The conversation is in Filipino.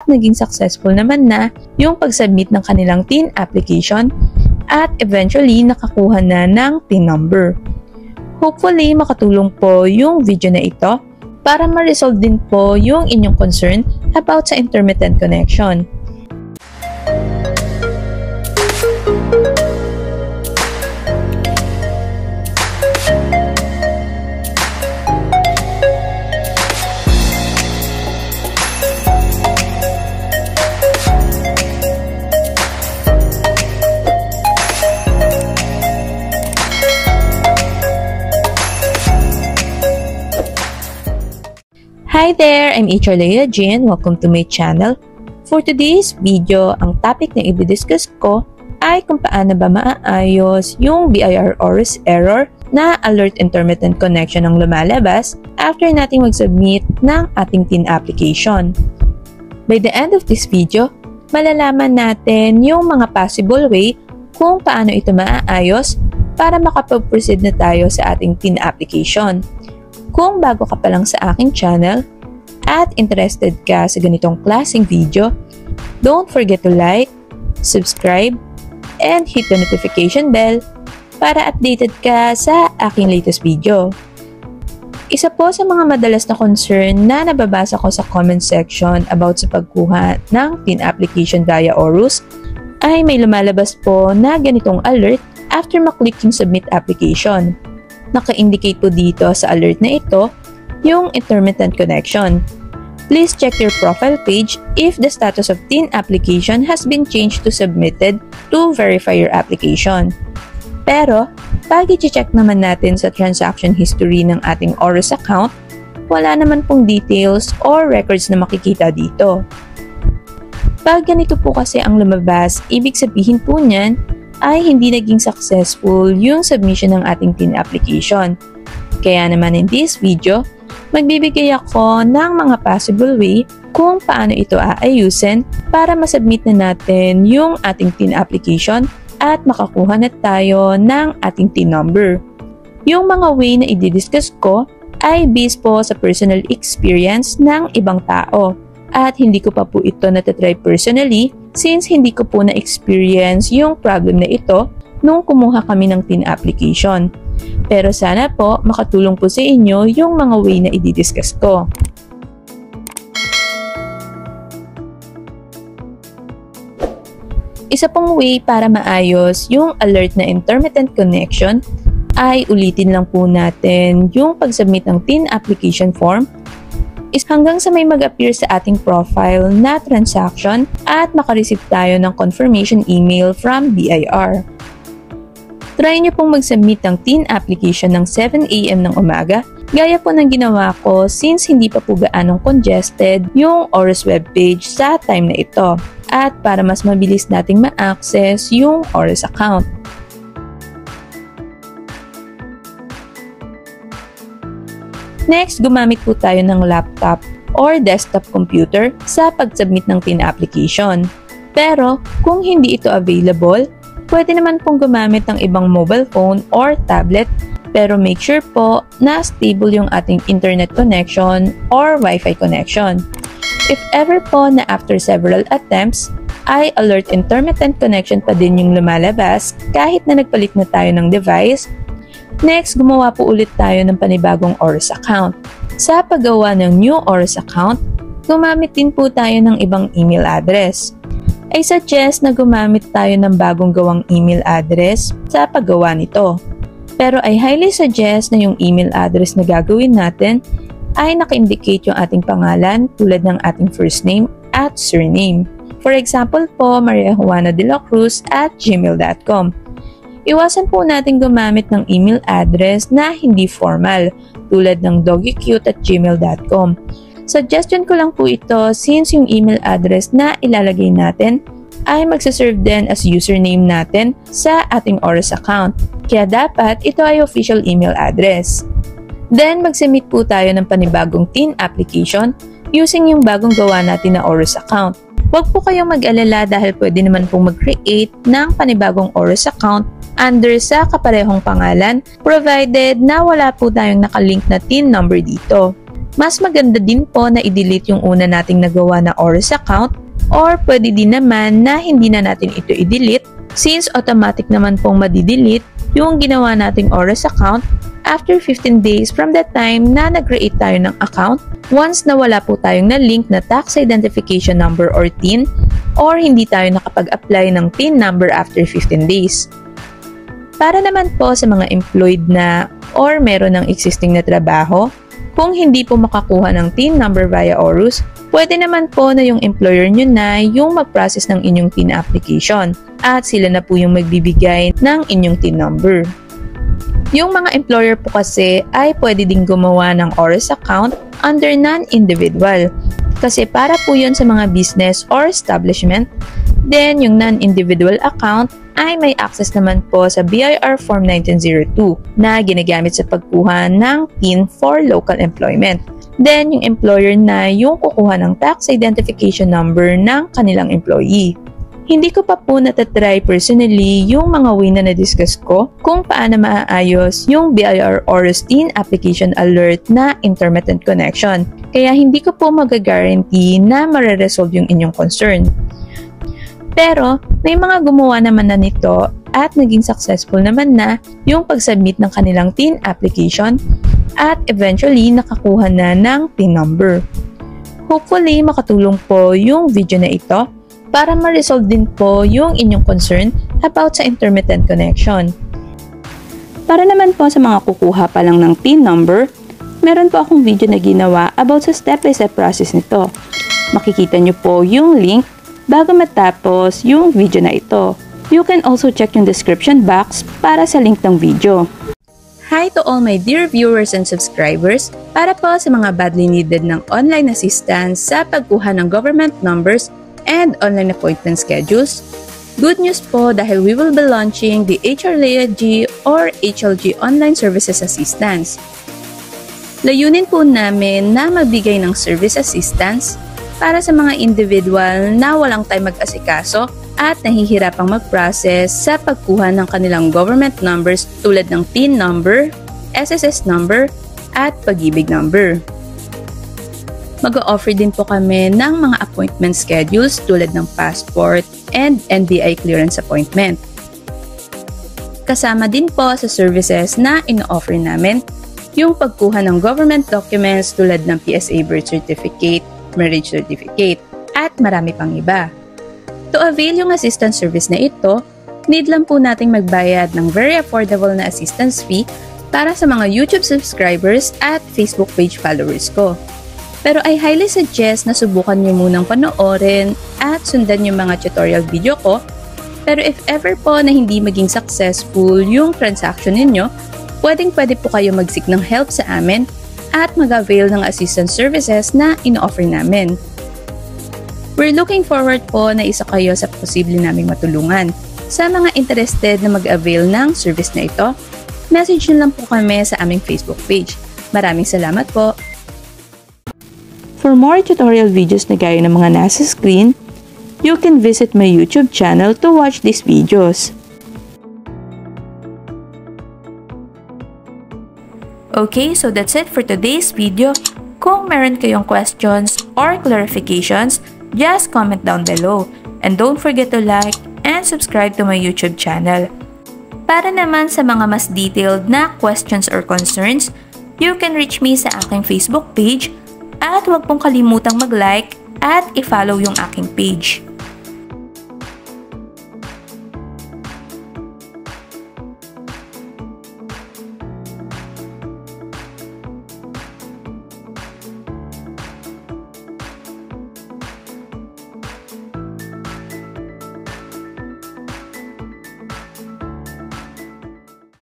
naging successful naman na yung pag-submit ng kanilang TIN application at eventually nakakuha na ng TIN number. Hopefully makatulong po yung video na ito para ma-resolve din po yung inyong concern about sa intermittent connection. Hi there! I'm HR Leila Jean. Welcome to my channel. For today's video, ang topic na i-discuss ko ay kung paano ba maaayos yung BIR ORS error na alert intermittent connection ang lumalabas after nating mag-submit ng ating TIN application. By the end of this video, malalaman natin yung mga possible way kung paano ito maaayos para makapag-proceed na tayo sa ating TIN application. Kung bago ka pa lang sa aking channel at interested ka sa ganitong klaseng video, don't forget to like, subscribe, and hit the notification bell para updated ka sa aking latest video. Isa po sa mga madalas na concern na nababasa ko sa comment section about sa pagkuha ng TIN application via ORUS ay may lumalabas po na ganitong alert after maklik yung submit application. Naka-indicate po dito sa alert na ito yung intermittent connection. Please check your profile page if the status of TIN application has been changed to submitted to verify your application. Pero, pag i-check naman natin sa transaction history ng ating ORUS account, wala naman pong details or records na makikita dito. Pag ganito po kasi ang lumabas, ibig sabihin po niyan ay hindi naging successful yung submission ng ating TIN application. Kaya naman in this video, magbibigay ako ng mga possible way kung paano ito aayusin para masubmit na natin yung ating TIN application at makakuha na tayo ng ating TIN number. Yung mga way na i-discuss ko ay based po sa personal experience ng ibang tao at hindi ko pa po ito natatry personally since hindi ko po na-experience yung problem na ito nung kumuha kami ng TIN application. Pero sana po makatulong po sa inyo yung mga way na i-discuss ko. Isa pong way para maayos yung alert na intermittent connection ay ulitin lang po natin yung pag-submit ng TIN application form is hanggang sa may mag-appear sa ating profile na transaction at makareceive tayo ng confirmation email from BIR. Try nyo pong mag-submit ng TIN application ng 7 AM ng umaga, gaya po ng ginawa ko since hindi pa po gaanong congested yung ORUS webpage sa time na ito at para mas mabilis nating ma-access yung ORUS account. Next, gumamit po tayo ng laptop or desktop computer sa pag-submit ng TIN application. Pero, kung hindi ito available, pwede naman pong gumamit ng ibang mobile phone or tablet pero make sure po na stable yung ating internet connection or Wi-Fi connection. If ever po na after several attempts, ay alert intermittent connection pa din yung lumalabas kahit na nagpalit na tayo ng device, next, gumawa po ulit tayo ng panibagong ORUS account. Sa paggawa ng new ORUS account, gumamit din po tayo ng ibang email address. I suggest na gumamit tayo ng bagong gawang email address sa paggawa nito. Pero I highly suggest na yung email address na gagawin natin ay naka-indicate yung ating pangalan tulad ng ating first name at surname. For example po, mariajuanadelacruz@gmail.com. Iwasan po natin gumamit ng email address na hindi formal tulad ng doggycute@gmail.com. Suggestion ko lang po ito since yung email address na ilalagay natin ay magsaserve din as username natin sa ating ORUS account. Kaya dapat ito ay official email address. Then mag-submit po tayo ng panibagong TIN application using yung bagong gawa natin na ORUS account. Huwag po kayong mag-alala dahil pwede naman pong mag-create ng panibagong ORUS account under sa kaparehong pangalan provided na wala po tayong nakalink na TIN number dito. Mas maganda din po na i-delete yung una nating nagawa na ORIS account, or pwede din naman na hindi na natin ito i-delete since automatic naman pong madidelete yung ginawa nating ORIS account after 15 days from the time na nag-create tayo ng account once na wala po tayong na-link na tax identification number or TIN, or hindi tayo nakapag-apply ng TIN number after 15 days. Para naman po sa mga employed na or meron ng existing na trabaho, kung hindi po makakuha ng TIN number via ORUS, pwede naman po na yung employer nyo na yung mag-process ng inyong TIN application at sila na po yung magbibigay ng inyong TIN number. Yung mga employer po kasi ay pwede ding gumawa ng ORIS account under non-individual kasi para po yun sa mga business or establishment. Then yung non-individual account ay may access naman po sa BIR Form 1902 na ginagamit sa pagkuha ng TIN for local employment. Then yung employer na yung kukuha ng tax identification number ng kanilang employee. Hindi ko pa po natatry personally yung mga way na na-discuss ko kung paano maaayos yung BIR ORUS TIN application alert na intermittent connection. Kaya hindi ko po mag-guarantee na mare-resolve yung inyong concern. Pero may mga gumawa naman na nito at naging successful naman na yung pag-submit ng kanilang TIN application at eventually nakakuha na ng TIN number. Hopefully makatulong po yung video na ito para ma-resolve din po yung inyong concern about sa intermittent connection. Para naman po sa mga kukuha pa lang ng TIN number, meron po akong video na ginawa about sa step-by-step process nito. Makikita nyo po yung link bago matapos yung video na ito. You can also check yung description box para sa link ng video. Hi to all my dear viewers and subscribers. Para po sa mga badly needed ng online assistance sa pagkuha ng government numbers and online appointment schedules, good news po dahil we will be launching the HR LEAG or HLG Online Services Assistance. Layunin po namin na magbigay ng service assistance para sa mga individual na walang time mag-asikaso at nahihirapang mag-process sa pagkuha ng kanilang government numbers tulad ng TIN number, SSS number, at pag-ibig number. Mag-o-offer din po kami ng mga appointment schedules tulad ng passport and NBI clearance appointment. Kasama din po sa services na ino-offer namin yung pagkuha ng government documents tulad ng PSA birth certificate, marriage certificate, at marami pang iba. To avail yung assistance service na ito, need lang po nating magbayad ng very affordable na assistance fee para sa mga YouTube subscribers at Facebook page followers ko. Pero I highly suggest na subukan nyo munang panoorin at sundan yung mga tutorial video ko. Pero if ever po na hindi maging successful yung transaction ninyo, pwede po kayo mag-seek ng help sa amin at mag-avail ng assistance services na ino-offer namin. We're looking forward po na isa kayo sa posible naming matulungan. Sa mga interested na mag-avail ng service na ito, message nyo lang po kami sa aming Facebook page. Maraming salamat po! For more tutorial videos na gaya ng mga nasa screen, you can visit my YouTube channel to watch these videos. Okay, so that's it for today's video. Kung meron kayong questions or clarifications, just comment down below. And don't forget to like and subscribe to my YouTube channel. Para naman sa mga mas detailed na questions or concerns, you can reach me sa aking Facebook page at huwag pong kalimutang mag-like at i-follow yung aking page.